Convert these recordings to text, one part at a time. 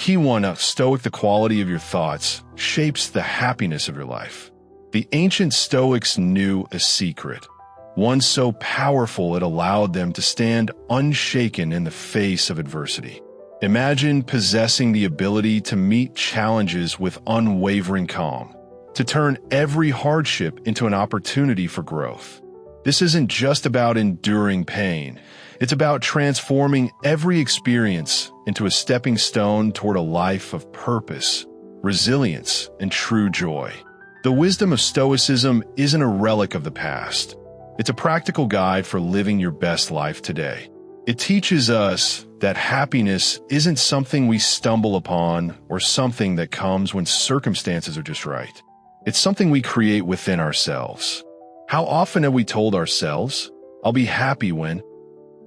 Key 1. Stoic. The quality of your thoughts shapes the happiness of your life. The ancient Stoics knew a secret, one so powerful it allowed them to stand unshaken in the face of adversity. Imagine possessing the ability to meet challenges with unwavering calm, to turn every hardship into an opportunity for growth. This isn't just about enduring pain. It's about transforming every experience into a stepping stone toward a life of purpose, resilience, and true joy. The wisdom of Stoicism isn't a relic of the past. It's a practical guide for living your best life today. It teaches us that happiness isn't something we stumble upon or something that comes when circumstances are just right. It's something we create within ourselves. How often have we told ourselves, "I'll be happy when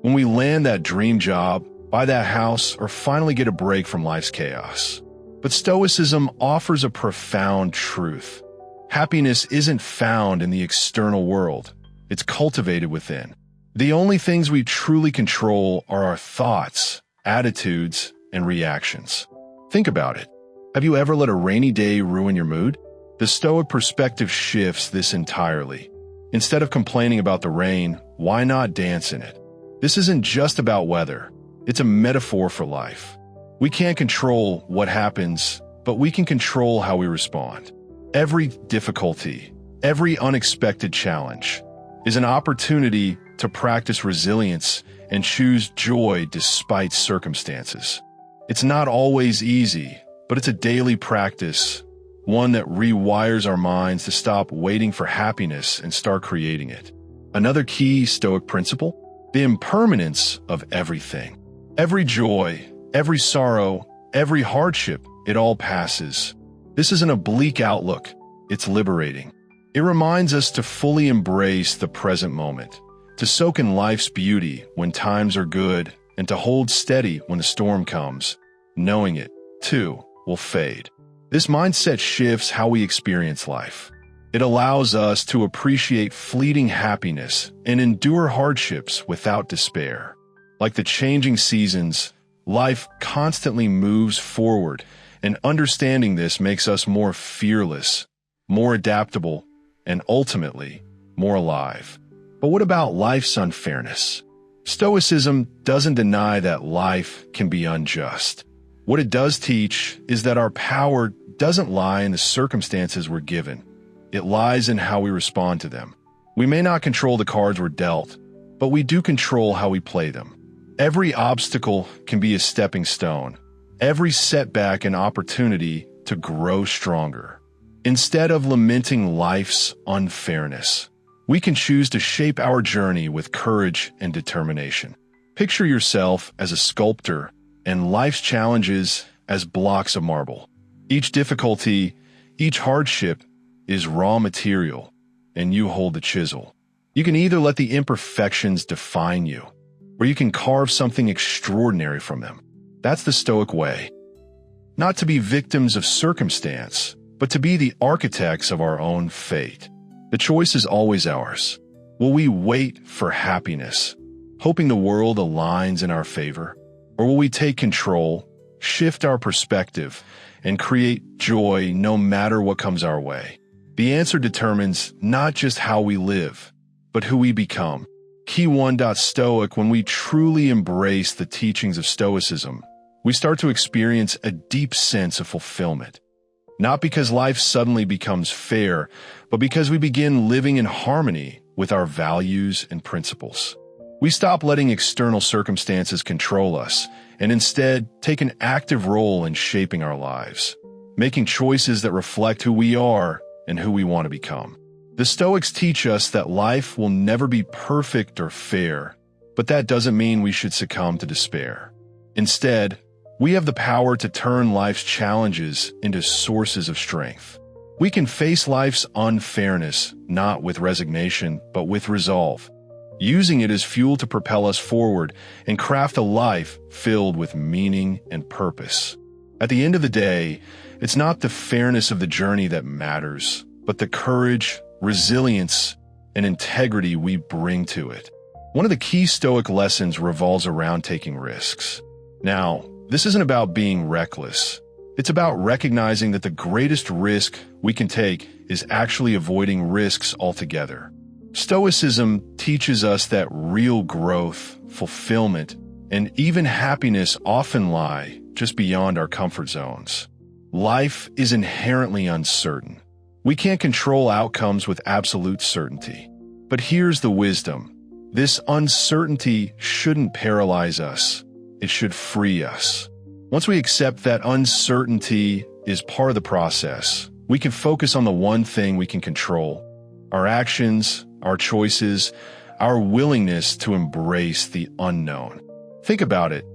we land that dream job, buy that house, or finally get a break from life's chaos?" But Stoicism offers a profound truth. Happiness isn't found in the external world. It's cultivated within. The only things we truly control are our thoughts, attitudes, and reactions. Think about it. Have you ever let a rainy day ruin your mood? The Stoic perspective shifts this entirely. Instead of complaining about the rain, why not dance in it? This isn't just about weather. It's a metaphor for life. We can't control what happens, but we can control how we respond. Every difficulty, every unexpected challenge is an opportunity to practice resilience and choose joy despite circumstances. It's not always easy, but it's a daily practice, one that rewires our minds to stop waiting for happiness and start creating it. Another key Stoic principle: the impermanence of everything. Every joy, every sorrow, every hardship, it all passes. This isn't a bleak outlook, it's liberating. It reminds us to fully embrace the present moment, to soak in life's beauty when times are good, and to hold steady when the storm comes, knowing it, too, will fade. This mindset shifts how we experience life. It allows us to appreciate fleeting happiness and endure hardships without despair. Like the changing seasons, life constantly moves forward, and understanding this makes us more fearless, more adaptable, and ultimately, more alive. But what about life's unfairness? Stoicism doesn't deny that life can be unjust. What it does teach is that our power doesn't lie in the circumstances we're given. It lies in how we respond to them. We may not control the cards we're dealt, but we do control how we play them. Every obstacle can be a stepping stone, every setback an opportunity to grow stronger. Instead of lamenting life's unfairness, we can choose to shape our journey with courage and determination. Picture yourself as a sculptor and life's challenges as blocks of marble. Each difficulty, each hardship is raw material, and you hold the chisel. You can either let the imperfections define you, or you can carve something extraordinary from them. That's the Stoic way. Not to be victims of circumstance, but to be the architects of our own fate. The choice is always ours. Will we wait for happiness, hoping the world aligns in our favor? Or will we take control, shift our perspective, and create joy no matter what comes our way? The answer determines not just how we live, but who we become. Key 1. Stoic. When we truly embrace the teachings of Stoicism, we start to experience a deep sense of fulfillment. Not because life suddenly becomes fair, but because we begin living in harmony with our values and principles. We stop letting external circumstances control us, and instead take an active role in shaping our lives, making choices that reflect who we are and who we want to become. The Stoics teach us that life will never be perfect or fair, but that doesn't mean we should succumb to despair. Instead, we have the power to turn life's challenges into sources of strength. We can face life's unfairness not with resignation, but with resolve, using it as fuel to propel us forward and craft a life filled with meaning and purpose. At the end of the day, it's not the fairness of the journey that matters, but the courage, resilience, and integrity we bring to it. One of the key Stoic lessons revolves around taking risks. Now, This isn't about being reckless. It's about recognizing that the greatest risk we can take is actually avoiding risks altogether. Stoicism teaches us that real growth, fulfillment, and even happiness often lie just beyond our comfort zones. Life is inherently uncertain. We can't control outcomes with absolute certainty. But here's the wisdom. This uncertainty shouldn't paralyze us. It should free us. Once we accept that uncertainty is part of the process, we can focus on the one thing we can control: our actions, our choices, our willingness to embrace the unknown. Think about it.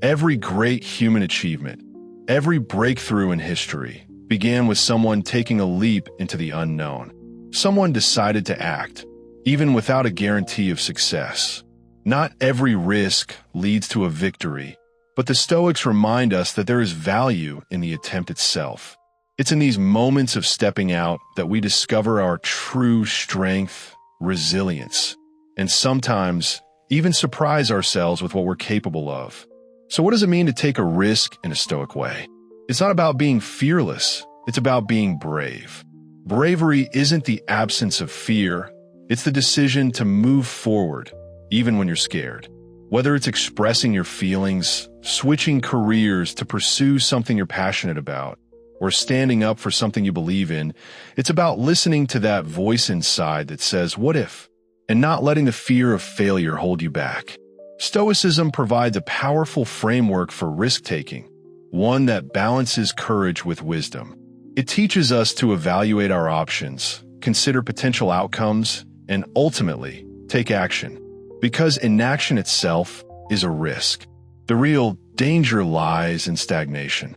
Every great human achievement, every breakthrough in history began with someone taking a leap into the unknown. Someone decided to act, even without a guarantee of success. Not every risk leads to a victory, but the Stoics remind us that there is value in the attempt itself. It's in these moments of stepping out that we discover our true strength, resilience, and sometimes even surprise ourselves with what we're capable of. So what does it mean to take a risk in a Stoic way? It's not about being fearless, it's about being brave. Bravery isn't the absence of fear, it's the decision to move forward, even when you're scared. Whether it's expressing your feelings, switching careers to pursue something you're passionate about, or standing up for something you believe in, it's about listening to that voice inside that says, "What if?" and not letting the fear of failure hold you back. Stoicism provides a powerful framework for risk-taking, one that balances courage with wisdom. It teaches us to evaluate our options, consider potential outcomes, and ultimately take action. Because inaction itself is a risk. The real danger lies in stagnation.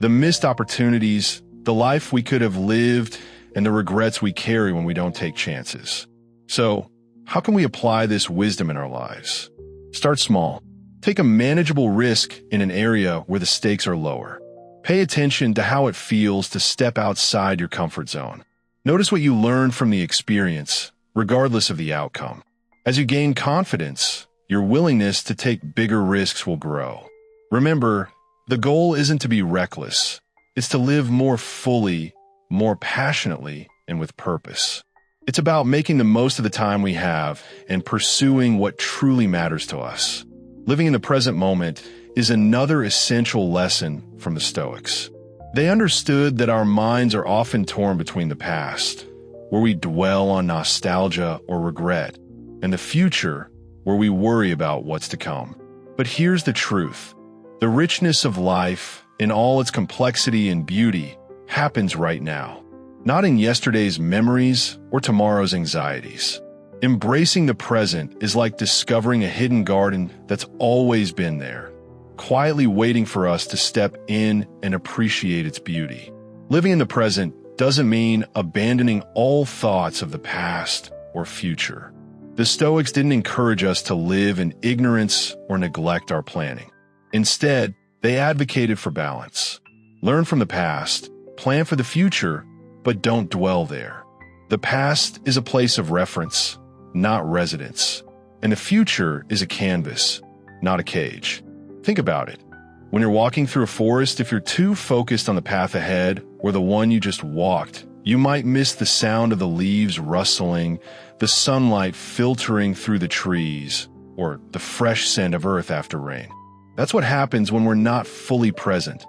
The missed opportunities, the life we could have lived, and the regrets we carry when we don't take chances. So, how can we apply this wisdom in our lives? Start small. Take a manageable risk in an area where the stakes are lower. Pay attention to how it feels to step outside your comfort zone. Notice what you learn from the experience, regardless of the outcome. As you gain confidence, your willingness to take bigger risks will grow. Remember, the goal isn't to be reckless. It's to live more fully, more passionately, and with purpose. It's about making the most of the time we have and pursuing what truly matters to us. Living in the present moment is another essential lesson from the Stoics. They understood that our minds are often torn between the past, where we dwell on nostalgia or regret, and the future, where we worry about what's to come. But here's the truth. The richness of life, in all its complexity and beauty, happens right now, not in yesterday's memories or tomorrow's anxieties. Embracing the present is like discovering a hidden garden that's always been there, quietly waiting for us to step in and appreciate its beauty. Living in the present doesn't mean abandoning all thoughts of the past or future. The Stoics didn't encourage us to live in ignorance or neglect our planning. Instead, they advocated for balance. Learn from the past, plan for the future, but don't dwell there. The past is a place of reference, not residence, and the future is a canvas, not a cage. Think about it. When you're walking through a forest, if you're too focused on the path ahead or the one you just walked, you might miss the sound of the leaves rustling, the sunlight filtering through the trees, or the fresh scent of earth after rain. That's what happens when we're not fully present.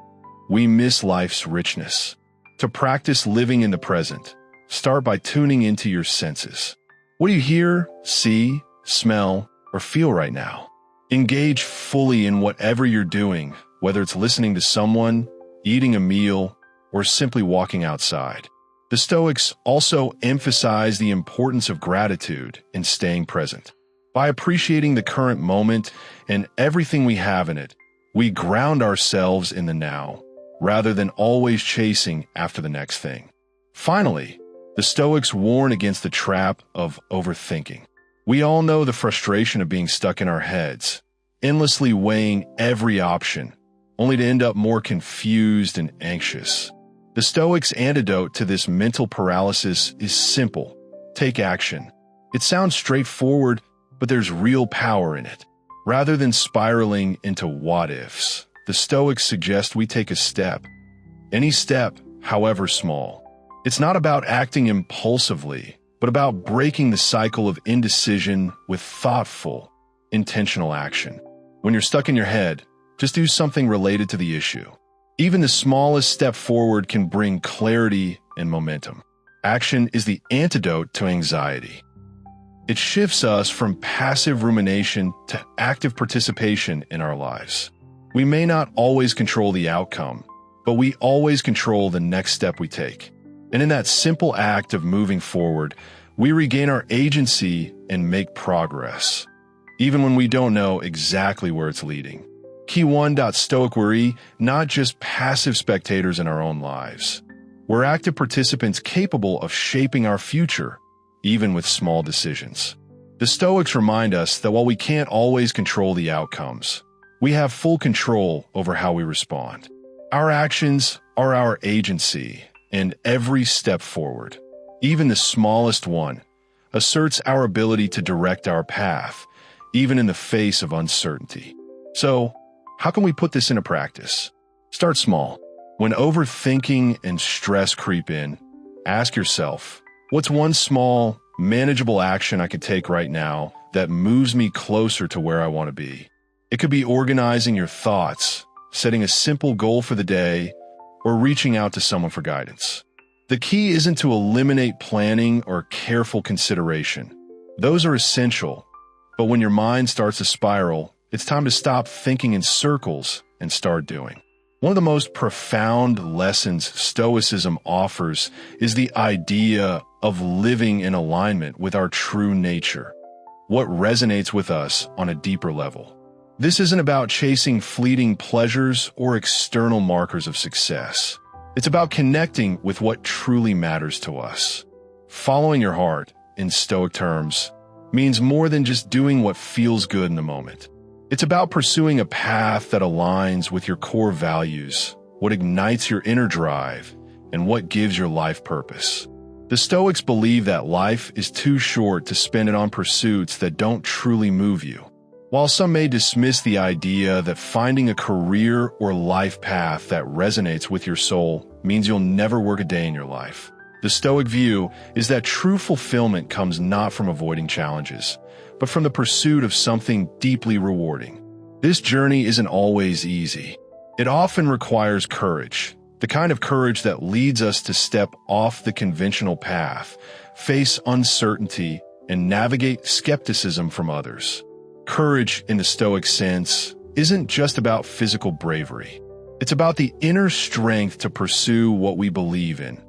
We miss life's richness. To practice living in the present, start by tuning into your senses. What do you hear, see, smell, or feel right now? Engage fully in whatever you're doing, whether it's listening to someone, eating a meal, or simply walking outside. The Stoics also emphasize the importance of gratitude in staying present. By appreciating the current moment and everything we have in it, we ground ourselves in the now, rather than always chasing after the next thing. Finally, the Stoics warn against the trap of overthinking. We all know the frustration of being stuck in our heads, endlessly weighing every option, only to end up more confused and anxious. The Stoics' antidote to this mental paralysis is simple: take action. It sounds straightforward, but there's real power in it. Rather than spiraling into what-ifs, the Stoics suggest we take a step. Any step, however small. It's not about acting impulsively, but about breaking the cycle of indecision with thoughtful, intentional action. When you're stuck in your head, just do something related to the issue. Even the smallest step forward can bring clarity and momentum. Action is the antidote to anxiety. It shifts us from passive rumination to active participation in our lives. We may not always control the outcome, but we always control the next step we take. And in that simple act of moving forward, we regain our agency and make progress, even when we don't know exactly where it's leading. Key 1. Stoic we're not just passive spectators in our own lives. We're active participants capable of shaping our future, even with small decisions. The Stoics remind us that while we can't always control the outcomes, we have full control over how we respond. Our actions are our agency, and every step forward, even the smallest one, asserts our ability to direct our path, even in the face of uncertainty. So, how can we put this into practice? Start small. When overthinking and stress creep in, ask yourself, what's one small, manageable action I could take right now that moves me closer to where I want to be? It could be organizing your thoughts, setting a simple goal for the day, or reaching out to someone for guidance. The key isn't to eliminate planning or careful consideration. Those are essential, but when your mind starts to spiral, it's time to stop thinking in circles and start doing. One of the most profound lessons Stoicism offers is the idea of living in alignment with our true nature, what resonates with us on a deeper level. This isn't about chasing fleeting pleasures or external markers of success. It's about connecting with what truly matters to us. Following your heart, in Stoic terms, means more than just doing what feels good in the moment. It's about pursuing a path that aligns with your core values, what ignites your inner drive, and what gives your life purpose. The Stoics believe that life is too short to spend it on pursuits that don't truly move you. While some may dismiss the idea that finding a career or life path that resonates with your soul means you'll never work a day in your life, the Stoic view is that true fulfillment comes not from avoiding challenges, but from the pursuit of something deeply rewarding. This journey isn't always easy. It often requires courage, the kind of courage that leads us to step off the conventional path, face uncertainty, and navigate skepticism from others. Courage, in the Stoic sense, isn't just about physical bravery. It's about the inner strength to pursue what we believe in,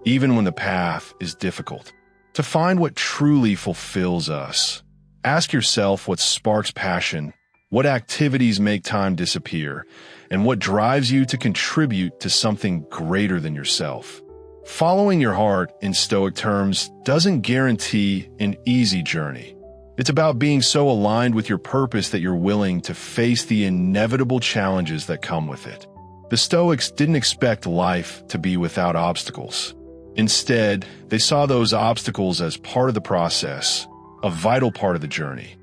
even when the path is difficult. To find what truly fulfills us, ask yourself what sparks passion, what activities make time disappear, and what drives you to contribute to something greater than yourself. Following your heart, in Stoic terms, doesn't guarantee an easy journey. It's about being so aligned with your purpose that you're willing to face the inevitable challenges that come with it. The Stoics didn't expect life to be without obstacles. Instead, they saw those obstacles as part of the process, a vital part of the journey.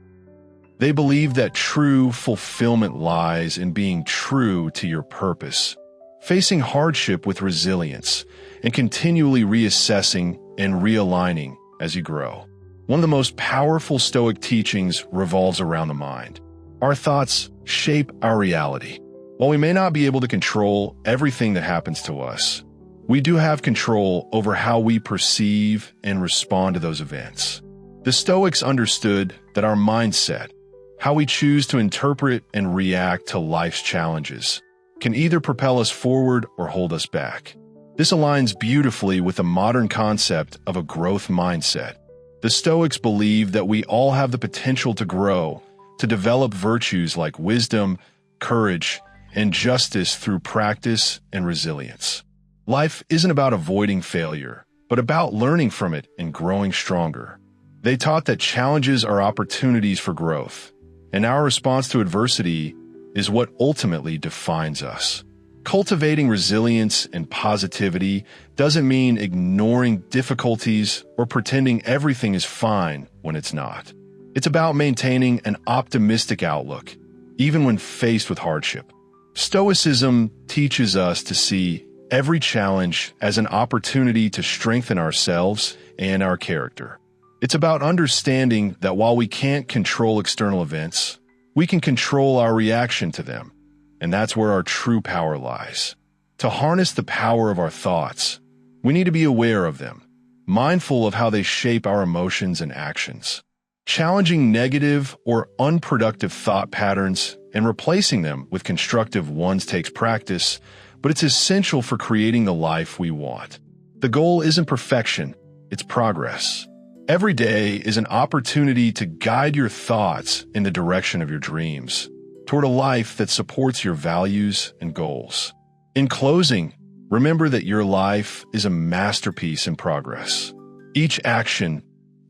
They believed that true fulfillment lies in being true to your purpose, facing hardship with resilience, and continually reassessing and realigning as you grow. One of the most powerful Stoic teachings revolves around the mind. Our thoughts shape our reality. While we may not be able to control everything that happens to us, we do have control over how we perceive and respond to those events. The Stoics understood that our mindset, how we choose to interpret and react to life's challenges, can either propel us forward or hold us back. This aligns beautifully with the modern concept of a growth mindset. The Stoics believe that we all have the potential to grow, to develop virtues like wisdom, courage, and justice through practice and resilience. Life isn't about avoiding failure, but about learning from it and growing stronger. They taught that challenges are opportunities for growth, and our response to adversity is what ultimately defines us. Cultivating resilience and positivity doesn't mean ignoring difficulties or pretending everything is fine when it's not. It's about maintaining an optimistic outlook, even when faced with hardship. Stoicism teaches us to see every challenge as an opportunity to strengthen ourselves and our character. It's about understanding that while we can't control external events, we can control our reaction to them, and that's where our true power lies. To harness the power of our thoughts, we need to be aware of them, mindful of how they shape our emotions and actions. Challenging negative or unproductive thought patterns and replacing them with constructive ones takes practice, but it's essential for creating the life we want. The goal isn't perfection, it's progress. Every day is an opportunity to guide your thoughts in the direction of your dreams, toward a life that supports your values and goals. In closing, remember that your life is a masterpiece in progress. Each action,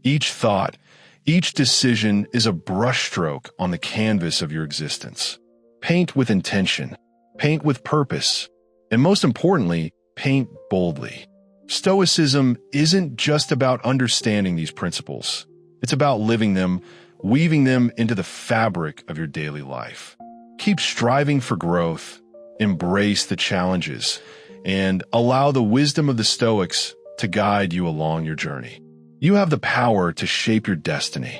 each thought, each decision is a brushstroke on the canvas of your existence. Paint with intention, paint with purpose, and most importantly, paint boldly. Stoicism isn't just about understanding these principles. It's about living them, weaving them into the fabric of your daily life. Keep striving for growth, embrace the challenges, and allow the wisdom of the Stoics to guide you along your journey. You have the power to shape your destiny.